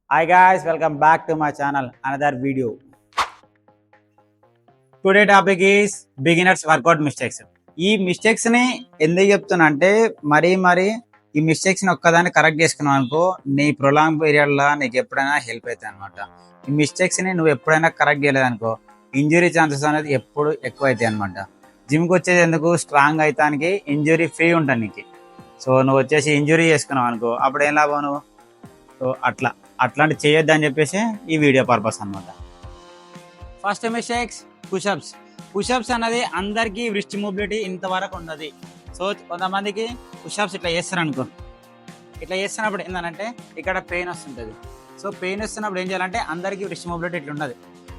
Hi guys, welcome back to my channel. Another video. Today topic is beginners workout mistakes. ఈ mistakes ని ఎందుకు చెప్తున్నా అంటే మరీ ఈ మిస్టేక్స్ ని ఒక్కదాన్ని కరెక్ట్ చేసుకున్నావు అనుకో నీ ప్రొలాంగ్ పీరియడ్ లో నీకు ఎప్పుడైనా హెల్ప్ అవుతాయి అనమాట. ఈ మిస్టేక్స్ ని నువ్వు ఎప్పుడైనా కరెక్ట్ చేయలేదనుకో ఇంజురీ ఛాన్సెస్ అనేది ఎప్పుడు ఎక్కువ అవుతాయి అనమాట. జిమ్కి వచ్చేది ఎందుకు స్ట్రాంగ్ అవుతానికి, ఇంజురీ ఫ్రీ ఉంటుంది నీకు. సో నువ్వు వచ్చేసి ఇంజురీ చేసుకున్నావు అనుకో అప్పుడు ఏం లాభం నువ్వు. సో అట్లాంటి చేయొద్దు అని చెప్పేసి ఈ వీడియో పర్పస్ అనమాట. ఫస్ట్ మిస్టేక్స్ పుషప్స్ అనేది అందరికీ రిస్ట్ మొబిలిటీ ఇంతవరకు ఉన్నది. సో కొంతమందికి పుషప్స్ ఇట్లా చేస్తారు అనుకో, ఇట్లా చేస్తున్నప్పుడు ఏంటంటే ఇక్కడ పెయిన్ వస్తుంటుంది. సో పెయిన్ వస్తున్నప్పుడు ఏం చేయాలంటే అందరికీ రిస్ట్ మొబిలిటీ ఇట్లా ఉండదు,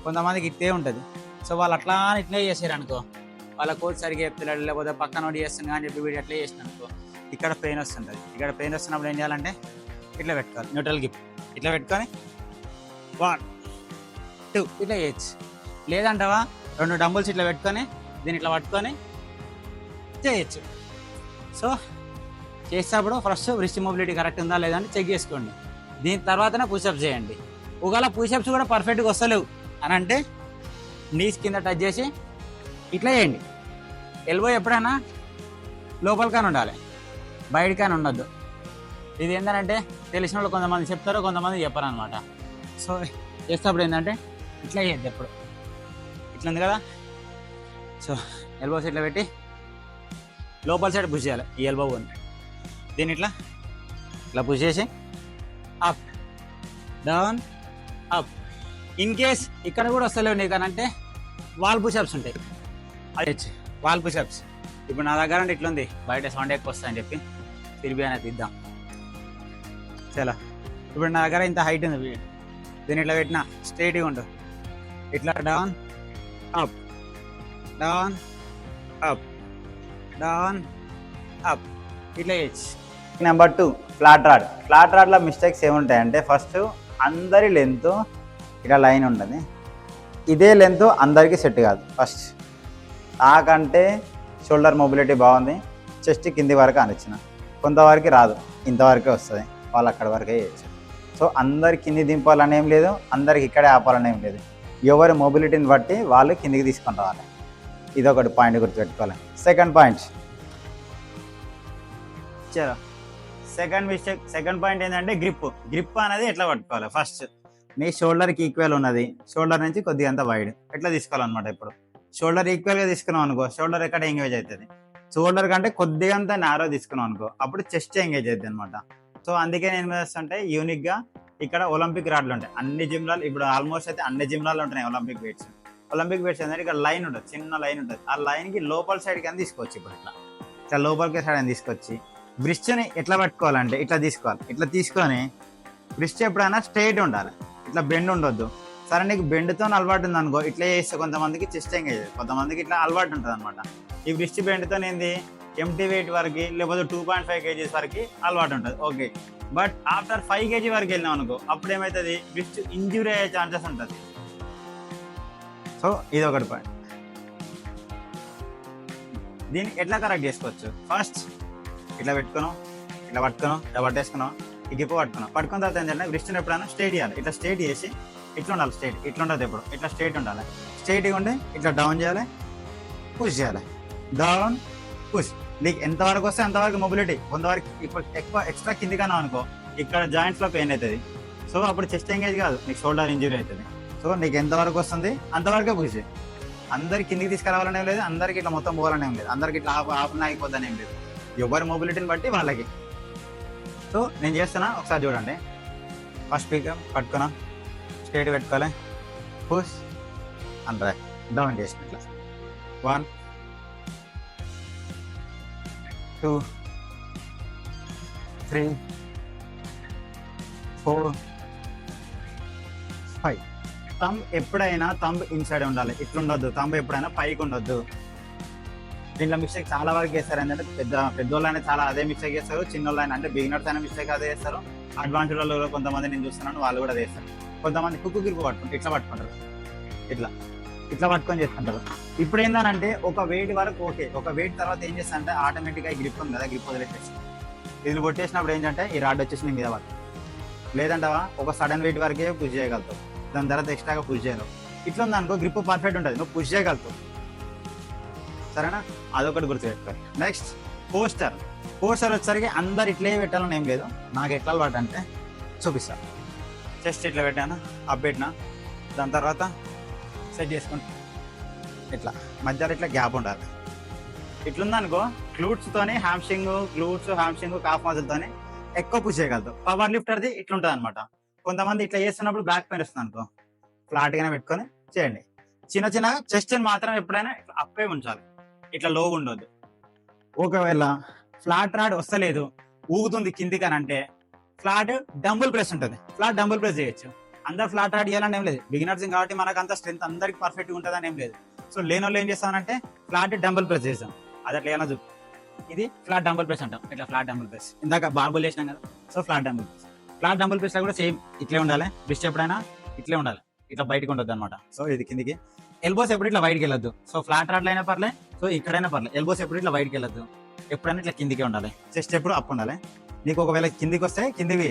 కొంతమందికి ఇట్టే ఉంటుంది. సో వాళ్ళు అట్లా ఇట్లే చేసారు అనుకో, వాళ్ళ కోచ్ సరిగ్గా చెప్తున్నాడు లేకపోతే పక్కన ఒకటి చేస్తున్నా అని చెప్పి వీడు ఎట్లా చేసిన అనుకో ఇక్కడ పెయిన్ వస్తుంటుంది. ఇక్కడ పెయిన్ వస్తున్నప్పుడు ఏం చేయాలంటే ఇట్లా పెట్టుకోవాలి, న్యూట్రల్ గ్రిప్ ఇట్లా పెట్టుకొని 1 2 ఇట్లా చేయొచ్చు. లేదంటావా 2 డంబుల్స్ ఇట్లా పెట్టుకొని దీన్ని ఇట్లా పట్టుకొని చేయొచ్చు. సో చేసేటప్పుడు ఫస్ట్ రిస్ట్ మొబిలిటీ కరెక్ట్ ఉందా లేదా అని చెక్ చేసుకోండి. దీని తర్వాతనే పుషప్స్ చేయండి. ఒకవేళ పుషప్స్ కూడా పర్ఫెక్ట్గా వస్తలేవు అని అంటే నీస్ కింద టచ్ చేసి ఇట్లా చేయండి. ఎల్బో ఎప్పుడైనా లోపలికైనా ఉండాలి, బయటకైనా ఉండొద్దు. ఇది ఏంటంటే తెలిసిన వాళ్ళు కొంతమంది చెప్తారు, కొంతమంది చెప్పరు అనమాట. సో చేసేటప్పుడు ఏంటంటే ఇట్లా చేయద్దు, ఎప్పుడు ఇట్లా ఉంది కదా. సో ఎల్బోస్ ఇట్లా పెట్టి లోపల సైడ్ పుష్ చేయాలి. ఈ ఎల్బో ఉంది దీన్ని ఇట్లా పుష్ చేసి up down up. In case ఇక్కడ కూడా వస్తలేవు నీకు అంటే వాల్ పుషప్స్ ఉంటాయి, అది వాల్ పుషప్స్. ఇప్పుడు నా దగ్గర అంటే ఇట్లా ఉంది, బయట సౌండ్ ఎక్కువ వస్తాయని చెప్పి తిరిగి అనేది తీద్దాం. చాలా ఇప్పుడు నా దగ్గర ఇంత హైట్ ఉంది, దీన్ని ఇట్లా పెట్టినా స్ట్రైట్గా ఉండు. ఇట్లా down up down up down up ఇట్లా చేయొచ్చు. నెంబర్ 2 ఫ్లాట్ రాడ్లో మిస్టేక్స్ ఏముంటాయంటే ఫస్ట్ అందరి లెంత్ ఇలా లైన్ ఉంటుంది, ఇదే లెంత్ అందరికీ సెట్ కాదు. ఫస్ట్ నాకంటే షోల్డర్ మొబిలిటీ బాగుంది, చెస్ట్ కింది వరకు అనిచ్చిన, కొంతవరకు రాదు, ఇంతవరకే వస్తుంది, వాళ్ళు అక్కడి వరకే చేయొచ్చు. సో అందరి కింది దింపాలని ఏం లేదు, అందరికి ఇక్కడే ఆపాలని ఏం లేదు, ఎవరి మొబిలిటీని బట్టి వాళ్ళు కిందికి తీసుకొని రావాలి. ఇదొకటి పాయింట్ గుర్తుపెట్టుకోవాలి. సెకండ్ పాయింట్ చలో సెకండ్ పాయింట్ ఏంటంటే గ్రిప్ అనేది ఎట్లా పట్టుకోవాలి. ఫస్ట్ నీ షోల్డర్కి ఈక్వల్ ఉన్నది, షోల్డర్ నుంచి కొద్దిగా అంత వైడ్ ఎట్లా తీసుకోవాలన్నమాట. ఇప్పుడు షోల్డర్ ఈక్వల్గా తీసుకున్నాం అనుకో షోల్డర్ ఎక్కడ ఎంగేజ్ అవుతుంది, షోల్డర్ కంటే కొద్దిగా అంత నారో తీసుకున్నాం అనుకో అప్పుడు చెస్ట్ ఎంగేజ్ అవుతుంది అనమాట. సో అందుకే నేను చేస్తుంటే యూనిక్గా ఇక్కడ ఒలింపిక్ రాడ్లు ఉంటాయి అన్ని జిమ్లలో, ఇప్పుడు ఆల్మోస్ట్ అయితే అన్ని జిమ్లలో ఉంటున్నాయి ఒలింపిక్ వెయిట్స్ ఏంటంటే ఇక్కడ లైన్ ఉంటుంది, చిన్న లైన్ ఉంటుంది, ఆ లైన్కి లోపల సైడ్కి అని తీసుకోవచ్చు. ఇప్పుడు ఇట్లా లోపలికి సైడ్ అని తీసుకొచ్చి బ్రిస్ట్ని ఎట్లా పట్టుకోవాలంటే ఇట్లా తీసుకోవాలి. ఇట్లా తీసుకొని బ్రిస్ట్ ఎప్పుడైనా స్ట్రైట్ ఉండాలి, ఇట్లా బెండ్ ఉండొద్దు. సరే నీకు బెండ్తో అలవాటు ఉంది అనుకో ఇట్లా చేస్తే కొంతమందికి చెస్ట్ ఎంగేజ్, కొంతమందికి ఇట్లా అలవాటు ఉంటుంది అనమాట. ఈ బ్రిస్ట్ బెండ్తో ఏంది ఎంటీ వెయిట్ వరకు లేకపోతే 2.5 kgs వరకు అలవాటు ఉంటుంది, ఓకే. బట్ ఆఫ్టర్ 5 kg వరకు వెళ్ళినాం అనుకో అప్పుడు ఏమవుతుంది, బ్రిస్ట్ ఇంజురీ అయ్యే ఛాన్సెస్ ఉంటుంది. సో ఇది ఒకటి పాయింట్. దీన్ని ఎట్లా కరెక్ట్ చేసుకోవచ్చు, ఫస్ట్ ఇట్లా పెట్టుకున్నాం, ఇట్లా పట్టేసుకున్నాం, ఈ గిప్పు పట్టుకున్న తర్వాత ఏంటంటే బ్రిస్ట్ని ఎప్పుడైనా స్ట్రైట్ చేయాలి. ఇట్లా స్ట్రైట్ చేసి ఇట్లా ఉండాలి, స్ట్రైట్ ఇట్లా ఉంటుంది, ఎప్పుడు ఇట్లా స్ట్రైట్ ఉండాలి. స్ట్రైట్గా ఉండి ఇట్లా డౌన్ చేయాలి, పుష్ చేయాలి, డౌన్ పుష్. నీకు ఎంతవరకు వస్తే అంతవరకు మొబిలిటీ, కొంతవరకు ఇప్పుడు ఎక్కువ ఎక్స్ట్రా కిందికన్నా అనుకో ఇక్కడ జాయింట్స్లో పెయిన్ అవుతుంది. సో అప్పుడు చెస్ట్ ఎంగేజ్ కాదు, నీకు షోల్డర్ ఇంజురీ అవుతుంది. సో నీకు ఎంతవరకు వస్తుంది అంతవరకే పుష్ చేయి. అందరికి కిందికి తీసుకురావాలనేం లేదు, అందరికి ఇట్లా మొత్తం పోవాలనేం లేదు, అందరికి ఇట్లా ఆఫ్న అయిపోద్దనేం లేదు, ఎవరి మొబిలిటీని బట్టి వాళ్ళకి. సో నేను చేస్తున్నా ఒకసారి చూడండి. ఫస్ట్ స్పీకర్ పట్టుకున్నా, స్ట్రైట్ పెట్టుకోవాలి, పుష్ అండ్ డౌన్ చేసిన ఇట్లా 1 2 3 4 5. థంబ్ ఎప్పుడైనా ఇన్సైడ్ ఉండాలి, ఇట్లుండొద్దు. థంబ్ ఎప్పుడైనా పైకి ఉండొద్దు. దీంట్లో మిస్టేక్ చాలా వరకు చేస్తారు ఏంటంటే పెద్దోళ్ళు అయినా చాలా అదే మిస్టేక్ చేస్తారు, చిన్నోళ్ళు అయినా అంటే బిగినర్స్ అయినా మిస్టేక్ అదే చేస్తారు, అడ్వాన్స్డ్ వాళ్ళు కొంతమంది నేను చూస్తున్నాను వాళ్ళు కూడా చేస్తారు. కొంతమంది కుక్కు గిరుపు పట్టుకుంటారు, ఇట్లా పట్టుకుంటారు, ఇట్లా పట్టుకొని చేస్తుంటారు. ఇప్పుడు ఏంటంటే ఒక వెయిట్ వరకు ఓకే, ఒక వెయిట్ తర్వాత ఏం చేస్తారంటే ఆటోమేటిక్గా గ్రిప్ ఉంది కదా, గ్రిప్ వదిలేసేసి ఇది కొట్టేసినప్పుడు ఏంటంటే ఈ రాడ్ వచ్చేసి నీ మీద పడుతుంది. లేదంటావా ఒక సడన్ వెయిట్ వరకే పుష్ చేయగలుగుతావు, దాని తర్వాత ఎక్స్ట్రాగా పుష్ చేయలేవు. ఇట్లా ఉంది అనుకో గ్రిప్ పర్ఫెక్ట్ ఉంటుంది, నువ్వు పుష్ చేయగలుగుతావు. సరేనా, అదొకటి గుర్తుపెట్టుకోవాలి. Next poster. పోస్టర్ వచ్చేసరికి అందరు ఇట్లే పెట్టాలని ఏం లేదు, నాకు ఎట్లా అలవాటు అంటే చూపిస్తాను. చెస్ట్ ఇట్లా పెట్టాను, అప్ పెట్టినా, దాని తర్వాత సెట్ చేసుకుంటా ఇట్లా మధ్యలో ఇట్లా గ్యాప్ ఉండాలి. ఇట్లుందనుకో గ్లూట్స్తోని హ్యామ్స్ట్రింగ్, గ్లూట్స్ హ్యామ్స్ట్రింగ్ కాఫ్ మజిల్తోని ఎక్కువ పుష్ చేయగలదు. పవర్ లిఫ్టర్ది ఇట్లుంటుంది అనమాట. కొంతమంది ఇట్లా చేస్తున్నప్పుడు బ్యాక్ పెయిన్ వస్తుంది అనుకో, ఫ్లాట్ గానే పెట్టుకొని చేయండి. చిన్న చిన్నగా చెస్ట్ మాత్రం ఎప్పుడైనా అప్పే ఉంచాలి, ఇట్లా లోగా ఉండొద్దు. ఒకవేళ ఫ్లాట్ రాడ్ వస్తలేదు, ఊగుతుంది కిందికి అని అంటే ఫ్లాట్ డంబుల్ ప్రెస్ ఉంటుంది, ఫ్లాట్ డంబుల్ ప్రెస్ చేయొచ్చు. అందరు ఫ్లాట్ రాడ్ చేయాలని ఏం లేదు, బిగినర్స్ కాబట్టి మనకు అంత స్ట్రెంత్ అందరికి పర్ఫెక్ట్ ఉంటుంది అని ఏం లేదు. సో లేని వాళ్ళు ఏం చేస్తామంటే ఫ్లాట్ డంబుల్ ప్రెస్ చేస్తాం, అది అట్లా ఏమైనా చూపు. ఇది ఫ్లాట్ డంబుల్ ప్రెస్ అంటాం, ఇట్లా ఫ్లాట్ డంబుల్ ప్రెస్. ఇందాక బార్బుల్ చేసినాం కదా, so flat dumbbell press. Flat dumbbell press లో కూడా సేమ్ ఇట్లే ఉండాలి, రిస్ట్ ఎప్పుడైనా ఇట్లే ఉండాలి, ఇట్లా బయటకు ఉండొద్దు అనమాట. సో ఇది కిందికి. ఎల్బోస్ ఎప్పుడు ఇట్లా బయటకి వెళ్ళొద్దు. సో ఫ్లాట్ రాడ్లు అయినా పర్లే, సో ఇక్కడైనా పర్లేదు, ఎల్బోస్ ఎప్పుడు ఇట్లా బయటకి వెళ్ళొద్దు, ఎప్పుడైనా ఇట్లా కిందికి ఉండాలి. చెస్ట్ ఎప్పుడు అప్ ఉండాలి. నీకు ఒకవేళ కిందికి వస్తే కిందివి,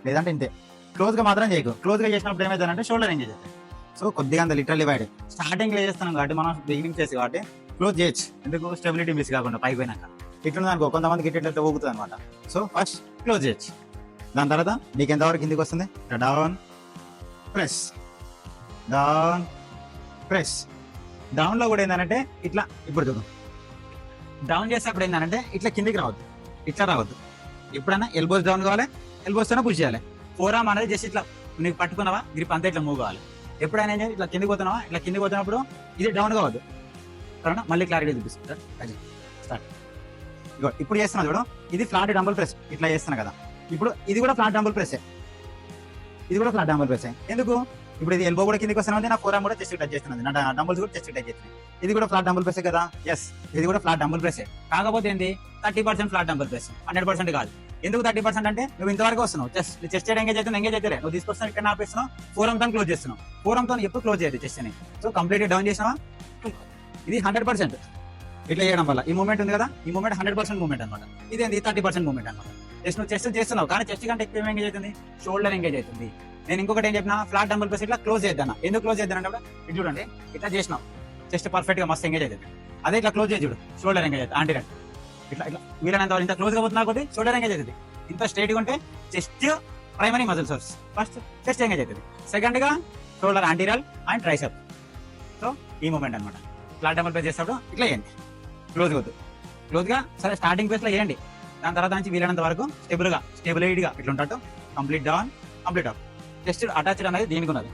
లేదంటే ఇంతే. క్లోజ్ గా మాత్రం చేయకు, క్లోజ్ గా చేసినప్పుడు ఏమైందంటే షోల్డర్ ఎంగేజ్ అవుతుంది. సో కొద్దిగా అంత లిటరల్లీ వైడ్ స్టార్టింగ్ లో చేస్తున్నాం కాబట్టి మనం బిగినింగ్ చేసి కాబట్టి క్లోజ్ చేయొచ్చు, ఎందుకు స్టెబిలిటీ మిస్ కాకుండా పైకి పోయినాక. ఇట్లా అనుకో కొంతమందికి ఇట్లా ఊగుతుంది అనమాట. సో ఫస్ట్ క్లోజ్ చేయొచ్చు, దాని తర్వాత నీకు ఎంతవరకు కిందికి వస్తుంది, down press, down press. Down లో కూడా ఏంటంటే ఇట్లా, ఇప్పుడు చూద్దాం, డౌన్ చేసేప్పుడు ఏంటంటే ఇట్లా కిందికి రావద్దు, ఇట్లా రావద్దు. ఎప్పుడైనా ఎల్బోస్ డౌన్ కావాలి, ఎల్బోస్ తోనే పుష్ చేయాలి. ఫోర్ ఆర్మ్ అనేది జస్ట్ ఇట్లా నీకు పట్టుకున్నావా గ్రిప్ అంతా ఇట్లా మూవ్ కావాలి. ఎప్పుడైనా ఏం చేయాలి, ఇట్లా కిందికి పోతున్నావా, ఇట్లా కిందికి పోతున్నప్పుడు ఇది డౌన్ కావద్దు. సరేనా, మళ్ళీ క్లారిటీ చూపిస్తుంది. స్టార్ట్. ఇప్పుడు చేస్తున్నా చూడు, ఇది ఫ్లాట్ డంబుల్ ప్రెస్ ఇట్లా చేస్తున్నా కదా. ఇప్పుడు ఇది కూడా ఫ్లాట్ డంబుల్ ప్రెస్, ఇది కూడా ఫ్లాట్ డంబుల్ ప్రెస్. ఎందుకు, ఇప్పుడు ఇది ఎల్బో కూడా కిందికి వస్తున్నది, నా ఫోర్ ఆర్మ్ కూడా చెస్ట్ టచ్ చేస్తున్నది, నా డంబుల్స్ కూడా చెస్ట్ టచ్ చేస్తున్నాయి. ఇది కూడా ఫ్లాట్ డంబుల్ ప్రెస్ కదా. ఎస్, ఇది కూడా ఫ్లాట్ డంబుల్ ప్రెస్. కాకపోతే ఏంటి 30% ఫ్లాట్ డంబుల్ ప్రెస్, 100% కాదు. ఎందుకు 30% అంటే నువ్వు ఇంతవరకు వస్తున్నావు, చెస్ట్ ఎంగేజ్ అయితే ఎంగేజ్ అయితే నువ్వు తీసుకొస్తాను, ఇక్కడ ఆపేస్తున్నావు, ఫోర్ ఆర్మ్ తో క్లోజ్ చేస్తున్నావు. ఫోర్ ఆర్మ్ తో ఎప్పుడు క్లోజ్ చేయదు చెస్ట్ అని. సో కంప్లీట్ డౌన్ చేసినావా, ఇది 100%. ఇట్లా చేయడం వల్ల ఈ మూమెంట్ ఉంది కదా, ఈ మూమెంట్ 100% మూమెంట్ అనమాట. ఇదేంది 30% మూమెంట్ అనమాట. జస్ట్ నువ్వు చెస్ట్ చేస్తున్నావు, కానీ చెస్ట్ కంటే ఎక్కువ ఎంగేజ్ అవుతుంది, షోల్డర్ ఎంగేజ్ అవుతుంది. నేను ఇంకొకటి ఏం చెప్పినా, ఫ్లాట్ డంబుల్ ప్రెస్ ఇట్లా క్లోజ్ చేద్దాను. ఎందుకు క్లోజ్ చేద్దాను అంటే ఇది చూడండి, ఇట్లా చేసినావు చెస్ట్ పర్ఫెక్ట్ గా మస్తు ఎంగేజ్ అవుతుంది. అదే ఇట్లా క్లోజ్ చేసి చూడు, షోల్డర్ ఎంగేజ్ అవుతుంది. ఆంటీ ఇట్లా ఇట్లా వీలైనంత ఇంత క్లోజ్ గా పోతున్నా కొద్ది షోల్డర్ ఎంగేజ్ అవుతుంది. ఇంత స్ట్రైట్ గా ఉంటే chest primary muscle source, first chest engage అవుతుంది, సెకండ్ గా షోల్డర్ ఆంటీరియల్ అండ్ ట్రైసెప్. సో ఈ మూమెంట్ అనమాట. ఫ్లాట్ డంబుల్ ప్రెస్ చేసేటప్పుడు ఇట్లా చేయండి, క్లోజ్ వద్దు, క్లోజ్ గా సరే స్టార్టింగ్ ప్లేస్ లో చేయండి. దాని తర్వాత నుంచి వీలైనంత వరకు స్టెబిలైడ్ గా ఇట్లా ఉంటాడు. Complete down, complete up. Chest attached అనేది దీనికి ఉన్నది,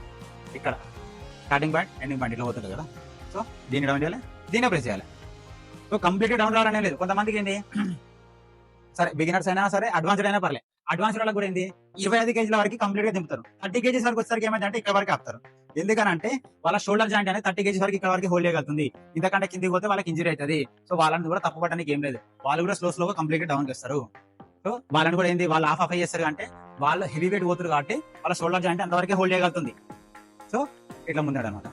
ఇక్కడ స్టార్టింగ్ పాయింట్ ఎండింగ్ పాయింట్ ఇట్లా పోతుంది కదా. సో దీన్ని డౌన్ చేయాలి, దీన్ని ప్రెస్ చేయాలి. సో కంప్లీట్ డౌన్ రావడం లేదు. కొంతమందికి ఏంటి, సరే బిగినర్స్ అయినా సరే అడ్వాన్స్డ్ అయినా పర్లేదు, అడ్వాన్స్డ్ వాళ్ళకి కూడా ఏంది 25 kg వరకు కంప్లీట్ గా దింపుతారు. 30 kg వరకు వచ్చేసరికి ఏమైందంటే ఇక్కడ వరకు ఆపుతారు. ఎందుకనంటే వాళ్ళ షోల్డర్ జాయింట్ అనేది 30 kg వరకు ఇక్కడ వరకు హోల్డ్ చేయగలుగుతుంది. ఇంతకంటే కిందికి పోతే వాళ్ళకి ఇంజరీ అవుతుంది. సో వాళ్ళని కూడా తప్పు పట్టడానికి ఏం లేదు, వాళ్ళు కూడా స్లోగా కంప్లీట్ గా డౌన్ చేస్తారు. సో వాళ్ళని కూడా ఏంది, వాళ్ళు హాఫ్ చేస్తారు అంటే వాళ్ళు హెవీ వెయిట్ పోతారు కాబట్టి వాళ్ళ షోల్డర్ జాయింట్ అంతవరకే హోల్డ్ చేయగలుగుతుంది. సో ఇట్లా ముందాడు అనమాట,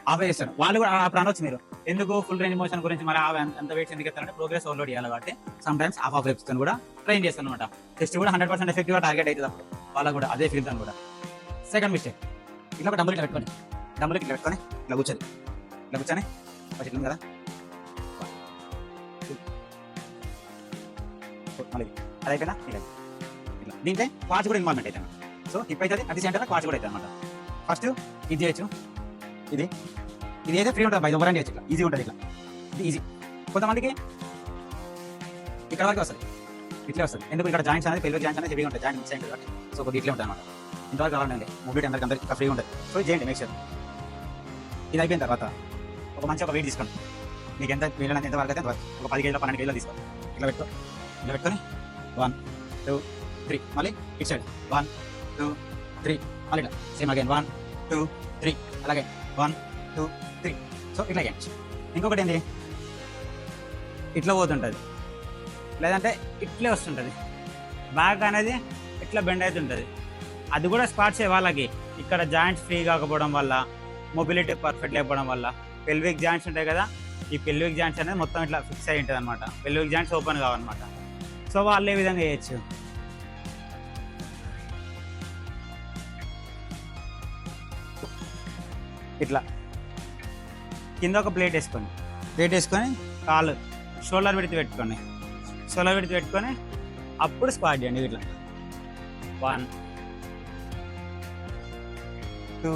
హాఫ్ చేస్తారు. వాళ్ళు కూడా అప్పుడు అనొచ్చు మీరు, ఎందుకు ఫుల్ రేంజ్ మోషన్ గురించి మరి ఎంత వెయిట్స్ ఎందుకు ఎత్తారంటే ప్రోగ్రెస్ ఓవర్లోడ్ చేయాలి కాబట్టి సమ్ టైమ్స్ హాఫ్ రెప్స్ కూడా ట్రైన్ చేస్తాను అనమాట. టెస్ట్ కూడా 100% ఎఫెక్టివ్ గా టార్గెట్ అవుతుంది అప్పుడు వాళ్ళకు కూడా అదే ఫీల్ కూడా. సెకండ్ మిస్టేక్, ఇట్లా ఒక డబ్బులు ఇట్లా పెట్టుకొని, డబ్బులు ఇట్లా పెట్టుకొని ఇట్లా కూర్చొని, ఇట్లా కూర్చొని ఇట్లా కదా, మళ్ళీ అది అయిపోయినా ఇట్లా దీంట్లో క్వాడ్స్ కూడా ఇన్వాల్వ్మెంట్ అవుతాయి. సో హిప్ అవుతుంది, అది సెంటర్ క్వాడ్స్ కూడా అవుతుంది అనమాట. ఫస్ట్ ఇది చేయొచ్చు, ఇది అయితే ఫ్రీ ఉంటుంది, బయట ఓవర్ చేయొచ్చు, ఇట్లా ఈజీ ఉంటుంది, ఇట్లా ఇది ఈజీ. కొంతమందికి ఇక్కడ వరకు వస్తుంది, ఇట్లే వస్తుంది. ఎందుకు ఇక్కడ జాయింట్స్ అనేది పెల్విక్ జాయింట్స్ అనేది హెవీగా ఉంటాయి, జాయింట్ మిక్స్ అయింది కాబట్టి. సో కొద్దిగా ఇట్లే ఉంటుంది అనమాట. ఇంతవరకు కావాలండి మూవీ అందరికి ఇంకా ఫ్రీగా ఉంటుంది. సో ఇది చేయండి, మేక్ షూర్. ఇది అయిపోయిన తర్వాత ఒక మంచి వెయిట్ తీసుకోండి, మీకు ఎంత వీలైనంత ఎంత వరకు అయితే ఒక 10 kg 12 kg తీసుకోండి. ఇట్లా పెట్టుకొని 1 2 3 మళ్ళీ ఇటు సైడ్ 1 2 3 మళ్ళీ ఇట్లా సేమ్ అగైన్ 1 2 3 అలాగే 1 2 3. సో ఇట్లా చేయండి. ఇంకొకటి ఏంటి, ఇట్లా పోతుంటుంది, లేదంటే ఇట్లే వస్తుంటుంది. బ్యాక్ అనేది ఇట్లా బెండ్ అవుతుంటుంది. అది కూడా స్పాట్సే వాళ్ళకి. ఇక్కడ జాయింట్స్ ఫ్రీ కాకపోవడం వల్ల, మొబిలిటీ పర్ఫెక్ట్ లేకపోవడం వల్ల, పెల్విక్ జాయింట్స్ ఉంటాయి కదా, ఈ పెల్విక్ జాయింట్స్ అనేది మొత్తం ఇట్లా ఫిక్స్ అయి ఉంటుంది అనమాట. పెల్విక్ జాయింట్స్ ఓపెన్ కావన్నమాట. సో వాళ్ళు ఏ విధంగా చేయొచ్చు, ఇట్లా కింద ఒక ప్లేట్ వేసుకొని కాలు షోల్డర్ విడిచి పెట్టుకొని అప్పుడు స్క్వాట్ చేయండి. ఇట్లా 1 2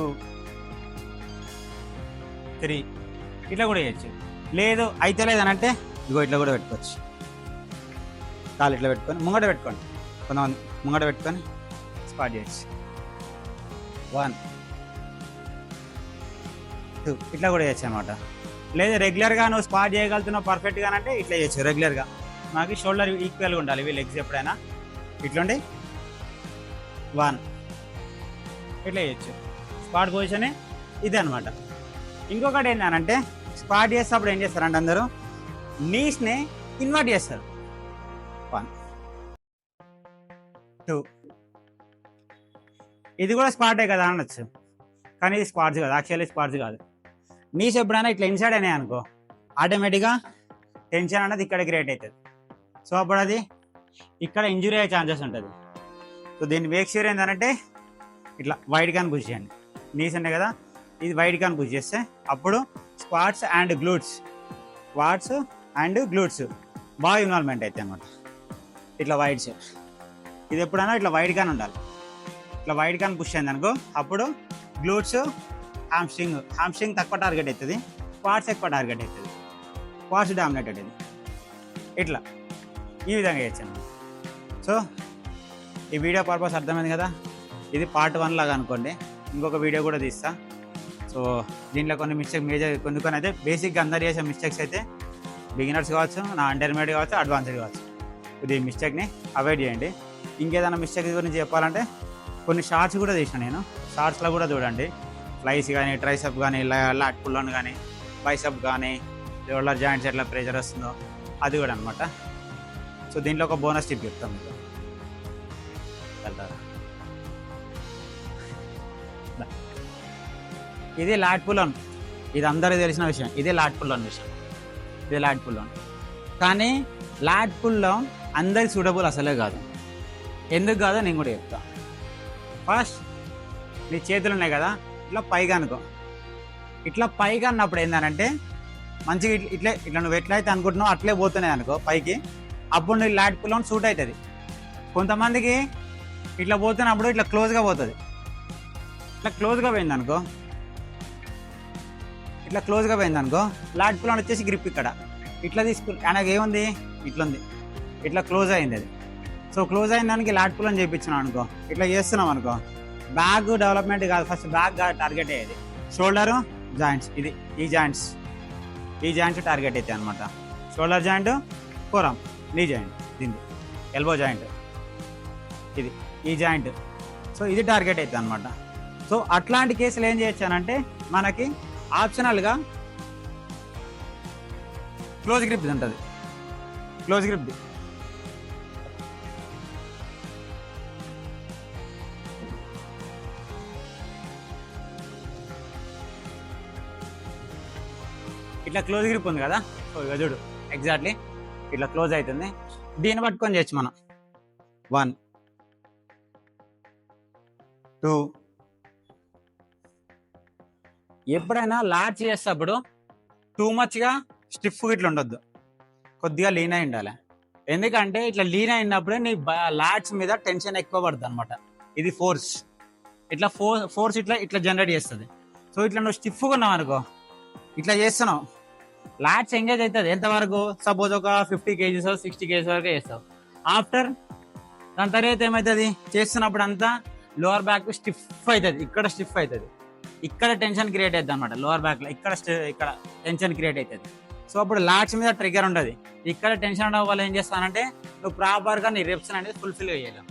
3 ఇట్లా కూడా చేయొచ్చు. లేదు అయితే లేదనంటే ఇగో ఇట్లా కూడా పెట్టుకోవచ్చు. కాలు ఇట్లా పెట్టుకొని ముంగట పెట్టుకోండి. కొంతమంది ముంగట పెట్టుకొని స్క్వాట్ చేయొచ్చు. 1 2 ఇట్లా కూడా చేయొచ్చు అనమాట. లేదు రెగ్యులర్గా నువ్వు స్క్వాట్ చేయగలుగుతున్నావు పర్ఫెక్ట్గా అంటే ఇట్లా చేయొచ్చు. రెగ్యులర్గా మనకి షోల్డర్ ఈక్వల్గా ఉండాలి ఇవి లెగ్స్ ఎప్పుడైనా. ఇట్లుండి 1 ఇట్లా చేయొచ్చు. స్క్వాట్ పొజిషన్ ఇది అనమాట. ఇంకొకటి ఏంటంటే స్క్వాట్ చేసేటప్పుడు ఏం చేస్తారంటే అందరూ నీస్ని ఇన్వర్ట్ చేస్తారు. 1 2 ఇది కూడా స్క్వాటే కదా అనొచ్చు, కానీ ఇది స్క్వాట్స్ కాదు. యాక్చువల్లీ స్క్వాట్స్ కాదు. నీస్ ఎప్పుడైనా ఇట్లా ఇన్సైడ్ అయినాయి అనుకో ఆటోమేటిక్గా టెన్షన్ అనేది ఇక్కడ క్రియేట్ అవుతుంది. సో అప్పుడు అది ఇక్కడ ఇంజురీ అయ్యే ఛాన్సెస్ ఉంటుంది. సో దీన్ని మేక్ ష్యూర్ ఏంటంటే ఇట్లా వైడ్ కాన్ పుష్ చేయండి. నీస్ ఉన్నాయి కదా ఇది వైడ్ కాన్ పుష్ చేస్తే అప్పుడు స్క్వాట్స్ అండ్ గ్లూట్స్ బాగా ఇన్వాల్వ్మెంట్ అవుతాయి అన్నమాట. ఇట్లా వైడ్స్ ఇది ఎప్పుడైనా ఇట్లా వైడ్ కాన్ ఉండాలి. ఇట్లా వైడ్ కాన్ పుష్ అయింది అనుకో అప్పుడు గ్లూట్స్ హామ్స్ట్రింగ్ తక్కువ టార్గెట్ అవుతుంది, స్క్వాట్స్ ఎక్కువ టార్గెట్ అవుతుంది, స్క్వాట్స్ డామినేట్ అవుతుంది. ఇట్లా ఈ విధంగా చేయొచ్చు. సో ఈ వీడియో పర్పస్ అర్థమైంది కదా. ఇది పార్ట్ 1 లాగా అనుకోండి. ఇంకొక వీడియో కూడా తీస్తా. సో దీంట్లో కొన్ని కొన్ని అయితే బేసిక్గా అందరు చేసే మిస్టేక్స్ అయితే బిగినర్స్ కావచ్చు, నా ఇంటర్మీడియట్ కావచ్చు, అడ్వాన్స్డ్ కావచ్చు. ఇది మిస్టేక్ని అవాయిడ్ చేయండి. ఇంకేదైనా మిస్టేక్ గురించి చెప్పాలంటే కొన్ని షార్ట్స్ కూడా తీసిన నేను. షార్ట్స్లో కూడా చూడండి. ఫ్లైస్ కానీ, ట్రైసప్ కానీ, లాట్ పుల్ ఆన్ కానీ, బైసప్ కానీ, షోల్డర్ జాయింట్స్ ఎట్లా ప్రెషర్ వస్తుందో అది కూడా అనమాట. సో దీంట్లో ఒక బోనస్ టిప్ చెప్తాం మీకు. ఇది లాట్ పుల్ ఆన్. ఇది అందరికీ తెలిసిన విషయం. ఇదే లాట్ పుల్ ఆన్ విషయం. ఇది లాట్ పుల్ ఆన్. కానీ లాట్ పుల్ ఆన్ అందరికి సూటబుల్ అసలే కాదు. ఎందుకు కాదో నేను కూడా చెప్తా. ఫస్ట్ నీ చేతులు ఉన్నాయి కదా ఇట్లా పైగా అనుకో. ఇట్లా పైగా అన్నప్పుడు ఏంటంటే మంచిగా ఇట్లా నువ్వు ఎట్లయితే అనుకుంటున్నావు అట్లే పోతున్నాయి అనుకో పైకి. అప్పుడు నీ లాట్ పుల్ ఆన్ సూట్ అవుతుంది. కొంతమందికి ఇట్లా పోతున్నప్పుడు ఇట్లా క్లోజ్గా పోతుంది. ఇట్లా క్లోజ్గా పోయిందనుకో లాట్ పుల్ ఆన్ వచ్చేసి గ్రిప్ ఇక్కడ ఇట్లా ఆయనకి ఏముంది ఇట్లా ఉంది, ఇట్లా క్లోజ్ అయింది అది. సో క్లోజ్ అయిన దానికి లాట్ పుల్ ఆన్ చేయించినాం అనుకో, ఇట్లా చేస్తున్నాం అనుకో బ్యాక్ డెవలప్మెంట్ కాదు, ఫస్ట్ బ్యాక్ టార్గెట్ అయ్యేది. షోల్డరు జాయింట్స్ ఇది ఈ జాయింట్స్ టార్గెట్ అవుతాయి అనమాట. షోల్డర్ జాయింట్, కోరామ్, నీ జాయింట్, దీన్ని ఎల్బో జాయింట్, ఇది ఈ జాయింట్. సో ఇది టార్గెట్ అవుతుంది అనమాట. సో అట్లాంటి కేసులు ఏం చేయొచ్చానంటే మనకి ఆప్షనల్గా క్లోజ్ గ్రిప్ ఉంటుంది. క్లోజ్ గ్రిప్ ఇట్లా క్లోజ్ గ్రిప్ ఉంది కదా. సో ఇక చూడు ఎగ్జాక్ట్లీ ఇట్లా క్లోజ్ అవుతుంది. దీన్ని పట్టుకొని చేయొచ్చు మనం. 1 2 ఎప్పుడైనా లాట్ చేసేటప్పుడు టూ మచ్గా స్టిఫ్ ఇట్లా ఉండొద్దు, కొద్దిగా లీన్ అయి ఉండాలి. ఎందుకంటే ఇట్లా లీన్ అయినప్పుడే నీ లాట్స్ మీద టెన్షన్ ఎక్కువ పడుతుంది అనమాట. ఇది ఫోర్స్ ఇట్లా జనరేట్ చేస్తుంది. సో ఇట్లా నువ్వు స్టిఫ్గా ఉన్నావు అనుకో, ఇట్లా చేస్తున్నావు లాట్స్ ఎంగేజ్ అవుతుంది. ఎంతవరకు? సపోజ్ ఒక 50 kgs 60 kgs వరకు చేస్తావు. ఆఫ్టర్ దాని తర్వాత ఏమవుతుంది? చేస్తున్నప్పుడు అంతా లోవర్ బ్యాక్ స్టిఫ్ అవుతుంది, ఇక్కడ స్టిఫ్ అవుతుంది, ఇక్కడ టెన్షన్ క్రియేట్ అవుతుంది అనమాట. లోవర్ బ్యాక్లో ఇక్కడ టెన్షన్ క్రియేట్ అవుతుంది. సో అప్పుడు లాట్స్ మీద ట్రిగ్గర్ ఉండదు. ఇక్కడ టెన్షన్ ఉండడం వల్ల ఏం చేస్తానంటే నువ్వు ప్రాపర్గా నీ రెప్స్ అనేది ఫుల్ఫిల్ చేయాలి.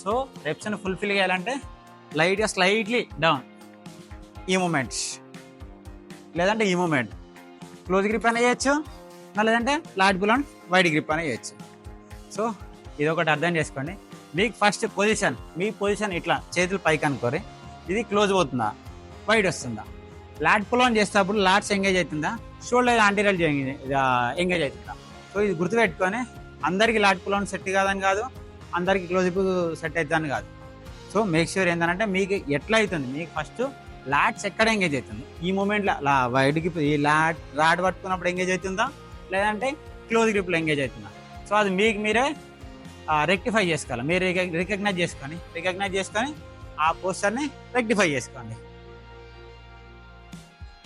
సో రెప్స్ని ఫుల్ఫిల్ చేయాలంటే లైట్గా స్లైట్లీ డౌన్ ఈ మూమెంట్స్, లేదంటే ఈ మూమెంట్ క్లోజ్ గ్రిప్ అనే చేయొచ్చు, లేదంటే lat pull on wide grip అనే చేయొచ్చు. సో ఇది ఒకటి అర్థం చేసుకోండి. మీకు ఫస్ట్ పొజిషన్, మీ పొజిషన్ ఇట్లా చేతులు పైకి అనుకోరి. ఇది క్లోజ్ అవుతుందా, వైడ్ వస్తుందా? లాట్ పుల్ ఆన్ చేసేటప్పుడు లాట్స్ ఎంగేజ్ అవుతుందా, షోల్డర్ యాంటీరియల్ ఎంగేజ్ అవుతుందా? సో ఇది గుర్తుపెట్టుకొని అందరికీ లాట్ పుల్ ఆన్ సెట్ కాదని కాదు, అందరికీ క్లోజ్ సెట్ అవుతుందని కాదు. సో మేక్ ష్యూర్ ఏంటంటే మీకు ఎట్లా అవుతుంది, మీకు ఫస్ట్ లాట్స్ ఎక్కడ ఎంగేజ్ అవుతుంది ఈ మూమెంట్లో వైడ్కి ఈ రాడ్ పట్టుకున్నప్పుడు ఎంగేజ్ అవుతుందా లేదంటే క్లోజ్ గ్రిప్లో ఎంగేజ్ అవుతుందా. సో అది మీకు మీరే రెక్టిఫై చేసుకోవాలి. మీరు రికగ్నైజ్ చేసుకొని ఆ పోస్చర్ని రెక్టిఫై చేసుకోండి.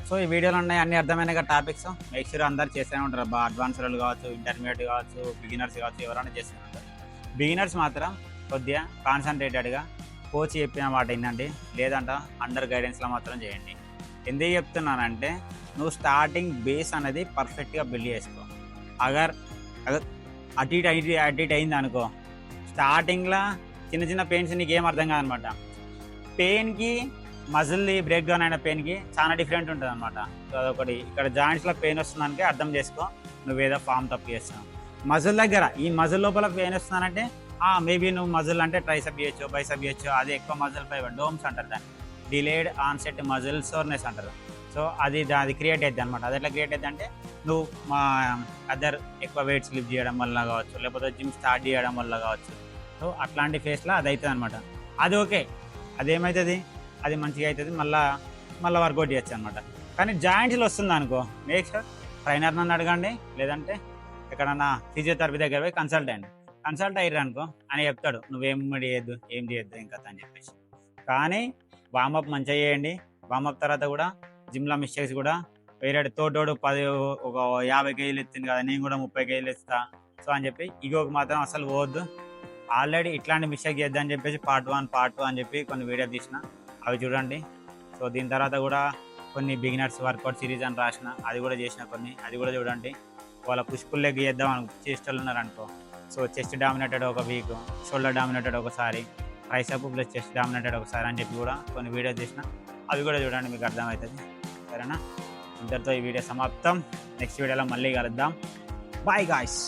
సో ఈ వీడియోలో ఉన్నాయి అన్ని అర్థమైన టాపిక్స్. మేక్ షూర్ అందరు చేస్తూనే ఉంటారు. అడ్వాన్స్డ్ వాళ్ళు కావచ్చు, ఇంటర్మీడియట్ కావచ్చు, బిగినర్స్ కావచ్చు, ఎవరైనా చేస్తూనే ఉంటారు. బిగినర్స్ మాత్రం కొద్దిగా కాన్సన్ట్రేటెడ్గా కోచ్ చెప్పిన మాట ఏంటంటే లేదంట అండర్ గైడెన్స్లో మాత్రం చేయండి. ఎందుకు చెప్తున్నానంటే నువ్వు స్టార్టింగ్ బేస్ అనేది పర్ఫెక్ట్గా బిల్డ్ చేసుకో. అగర్ అటు ఇటు అయింది అనుకో, స్టార్టింగ్లో చిన్న చిన్న పెయిన్స్ నీకు ఏం అర్థం కాదనమాట. పెయిన్కి మజిల్ది బ్రేక్ డౌన్ అయిన పెయిన్కి చాలా డిఫరెంట్ ఉంటుంది అనమాట. సో అదొకటి. ఇక్కడ జాయింట్స్లో పెయిన్ వస్తుందంటే అర్థం చేసుకో నువ్వేదో ఫామ్ తప్పు చేస్తున్నావు. మజిల్ దగ్గర ఈ మజిల్ లోపల పెయిన్ వస్తున్నానంటే మేబీ నువ్వు మజిల్ అంటే ట్రైసెప్ చేయొచ్చు, బైసెప్ చేయొచ్చు. అది ఎక్కువ మజిల్ పై డోమ్స్ అంటారు దాన్ని, డిలేడ్ ఆన్సెట్ మజిల్ సోర్నెస్ అంటారు. సో అది క్రియేట్ అవుతుంది అనమాట. అది ఎట్లా క్రియేట్ అవుతుంది అంటే నువ్వు అదర్ ఎక్కువ వెయిట్స్ లిఫ్ట్ చేయడం వల్ల కావచ్చు, లేకపోతే జిమ్ స్టార్ట్ చేయడం వల్ల కావచ్చు. సో అట్లాంటి ఫేస్లో అది అవుతుంది అనమాట. అది ఓకే, అదేమవుతుంది, అది మంచిగా అవుతుంది, మళ్ళీ వర్కౌట్ చేయొచ్చు అనమాట. కానీ జాయింట్స్లో వస్తుంది అనుకో, మేక్ షూర్ ట్రైనర్ నన్ను అడగండి, లేదంటే ఎక్కడన్నా ఫిజియోథెరపీ దగ్గర పోయి కన్సల్ట్ అయ్యారు అనుకో అని చెప్తాడు నువ్వేం చేయొద్దు, ఏం చేయొద్దు ఇంకా అని చెప్పేసి. కానీ వామప్ మంచిగా చేయండి. వామప్ తర్వాత కూడా జిమ్లో మిస్టేక్స్ కూడా వేరే తోటోడు ఒక 50 కేజీలు ఎత్తింది కదా నేను కూడా 30 కేజీలు ఎత్తుతా సో అని చెప్పి ఇగోకి మాత్రం అసలు పోవద్దు. ఆల్రెడీ ఇట్లాంటి మిస్టేక్ చేద్దామని చెప్పేసి పార్ట్ 1 అని చెప్పి కొన్ని వీడియో తీసిన, అవి చూడండి. సో దీని తర్వాత కూడా కొన్ని బిగినర్స్ వర్కౌట్ సిరీస్ అని రాసిన, అది కూడా చేసిన కొన్ని, అది కూడా చూడండి. వాళ్ళ పుష్పుల్ లెగ్ చేద్దాం చేసేటోళ్ళు ఉన్నారనుకో, సో చెస్ట్ డామినేటెడ్ ఒక వీక్, షోల్డర్ డామినేటెడ్ ఒకసారి, ట్రైసెప్ ప్లస్ చెస్ట్ డామినేటెడ్ ఒకసారి అని చెప్పి కూడా కొన్ని వీడియోస్ చేసిన, అవి కూడా చూడండి, మీకు అర్థమవుతుంది. సరేనా? ఇంతటితో ఈ వీడియో సమాప్తం. నెక్స్ట్ వీడియోలో మళ్ళీ కలుద్దాం. Bye guys.